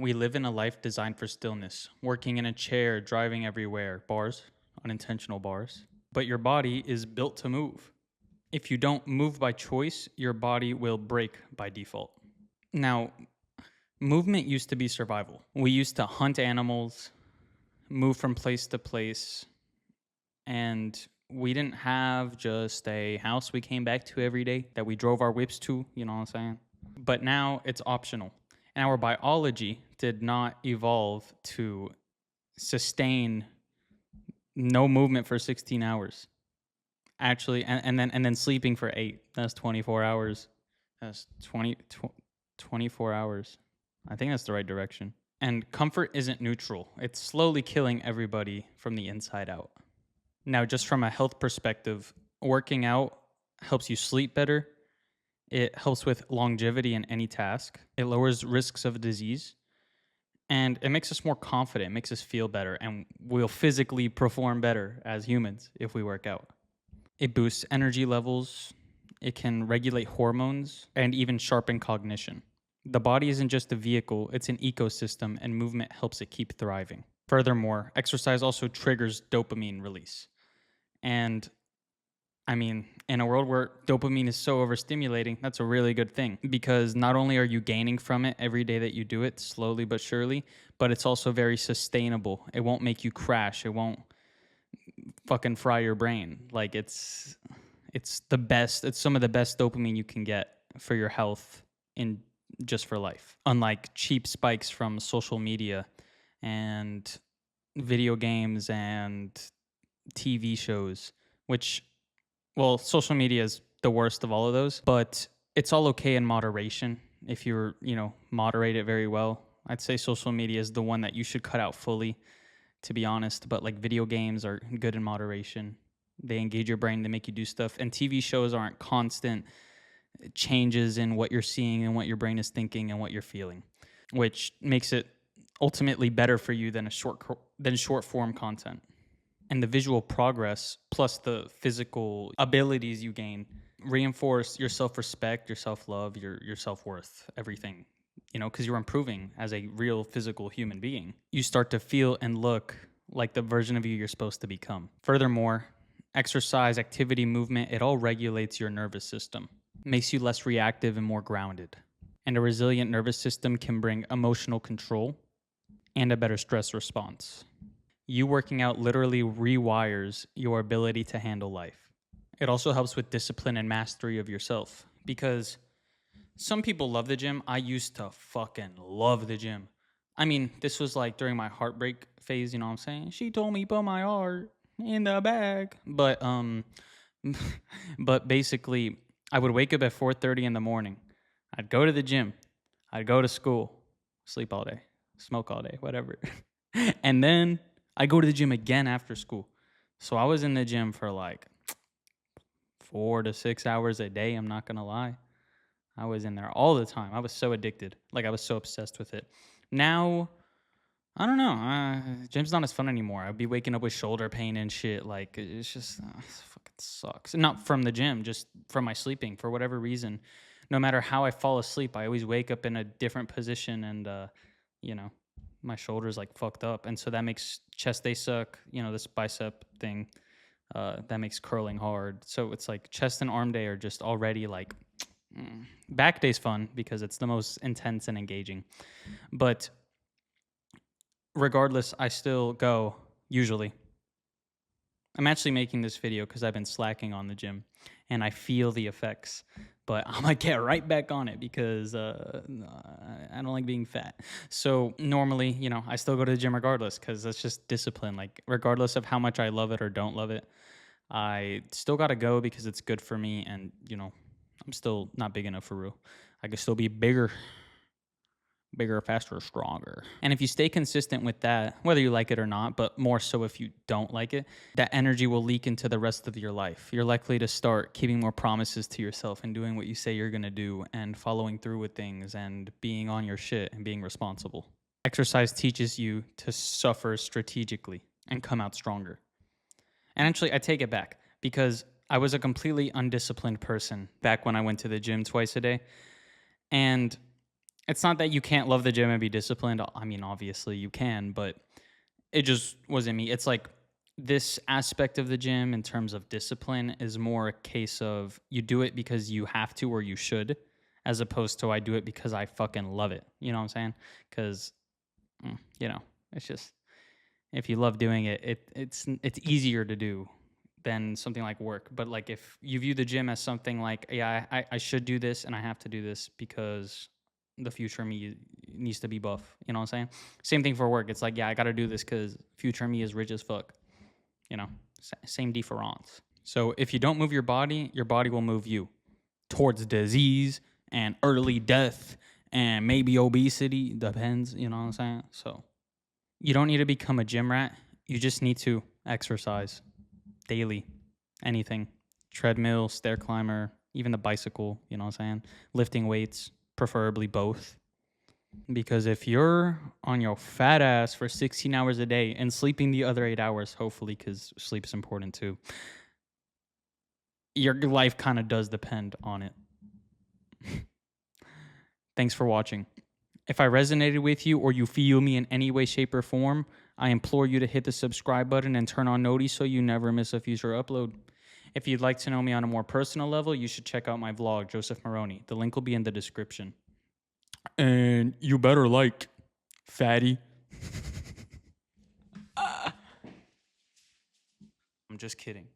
We live in a life designed for stillness, working in a chair, driving everywhere, bars, unintentional bars. But your body is built to move. If you don't move by choice, your body will break by default. Now, movement used to be survival. We used to hunt animals, move from place to place, and we didn't have just a house we came back to every day that we drove our whips to, you know what I'm saying? But now it's optional. And our biology did not evolve to sustain no movement for 16 hours. Actually, and then sleeping for 8. That's 24 hours. That's 24 hours. I think that's the right direction. And comfort isn't neutral. It's slowly killing everybody from the inside out. Now, just from a health perspective, working out helps you sleep better. It helps with longevity in any task. It lowers risks of disease. And it makes us more confident. It makes us feel better. And we'll physically perform better as humans if we work out. It boosts energy levels. It can regulate hormones and even sharpen cognition. The body isn't just a vehicle, it's an ecosystem, and movement helps it keep thriving. Furthermore, exercise also triggers dopamine release. And I mean, in a world where dopamine is so overstimulating, that's a really good thing, because not only are you gaining from it every day that you do it, slowly but surely, but it's also very sustainable. It won't make you crash. It won't fucking fry your brain. Like it's the best. It's some of the best dopamine you can get for your health in just for life. Unlike cheap spikes from social media and video games and TV shows, which, well, social media is the worst of all of those, but it's all okay in moderation if you're, moderate it very well. I'd say social media is the one that you should cut out fully, to be honest, but like video games are good in moderation. They engage your brain, they make you do stuff, and TV shows aren't constant changes in what you're seeing and what your brain is thinking and what you're feeling, which makes it ultimately better for you than short form content. And the visual progress plus the physical abilities you gain reinforce your self-respect, your self-love, your self-worth, everything, because you're improving as a real physical human being. You start to feel and look like the version of you you're supposed to become. Furthermore, exercise, activity, movement, it all regulates your nervous system, makes you less reactive and more grounded. And a resilient nervous system can bring emotional control and a better stress response. You working out literally rewires your ability to handle life. It also helps with discipline and mastery of yourself, because some people love the gym. I used to fucking love the gym. I mean, this was like during my heartbreak phase, you know what I'm saying? She told me put my heart in the bag. But but basically, I would wake up at 4:30 in the morning. I'd go to the gym. I'd go to school, sleep all day, smoke all day, whatever. And then I go to the gym again after school. So I was in the gym for like 4 to 6 hours a day. I'm not going to lie. I was in there all the time. I was so addicted. Like I was so obsessed with it. Now, I don't know. Gym's not as fun anymore. I'd be waking up with shoulder pain and shit. Like it's just it fucking sucks. Not from the gym, just from my sleeping. For whatever reason, no matter how I fall asleep, I always wake up in a different position, and my shoulder's like fucked up, and so that makes chest day suck. This bicep thing that makes curling hard. So it's like chest and arm day are just already like back day's fun because it's the most intense and engaging. But regardless, I still go usually. I'm actually making this video because I've been slacking on the gym and I feel the effects, but I'm gonna get right back on it because I don't like being fat. So normally, I still go to the gym regardless because that's just discipline. Like regardless of how much I love it or don't love it, I still gotta go because it's good for me, and I'm still not big enough for real. I could still be bigger, faster, stronger. And if you stay consistent with that, whether you like it or not, but more so if you don't like it, that energy will leak into the rest of your life. You're likely to start keeping more promises to yourself and doing what you say you're going to do and following through with things and being on your shit and being responsible. Exercise teaches you to suffer strategically and come out stronger. And actually, I take it back, because I was a completely undisciplined person back when I went to the gym twice a day. And It's not that you can't love the gym and be disciplined. I mean, obviously you can, but it just wasn't me. It's like this aspect of the gym in terms of discipline is more a case of you do it because you have to or you should, as opposed to I do it because I fucking love it. You know what I'm saying? Because, you know, it's just if you love doing it, it's easier to do than something like work. But like if you view the gym as something like, yeah, I should do this and I have to do this because the future me needs to be buff. You know what I'm saying? Same thing for work. It's like, yeah, I got to do this because future me is rich as fuck. You know, same difference. So if you don't move your body will move you towards disease and early death and maybe obesity. Depends. You know what I'm saying? So you don't need to become a gym rat. You just need to exercise daily. Anything. Treadmill, stair climber, even the bicycle, you know what I'm saying? Lifting weights, preferably both. Because if you're on your fat ass for 16 hours a day and sleeping the other 8 hours, hopefully, because sleep's important too, your life kind of does depend on it. Thanks for watching. If I resonated with you or you feel me in any way, shape, or form, I implore you to hit the subscribe button and turn on noties so you never miss a future upload. If you'd like to know me on a more personal level, you should check out my vlog, Joseph Marrone. The link will be in the description. And you better like, fatty. I'm just kidding.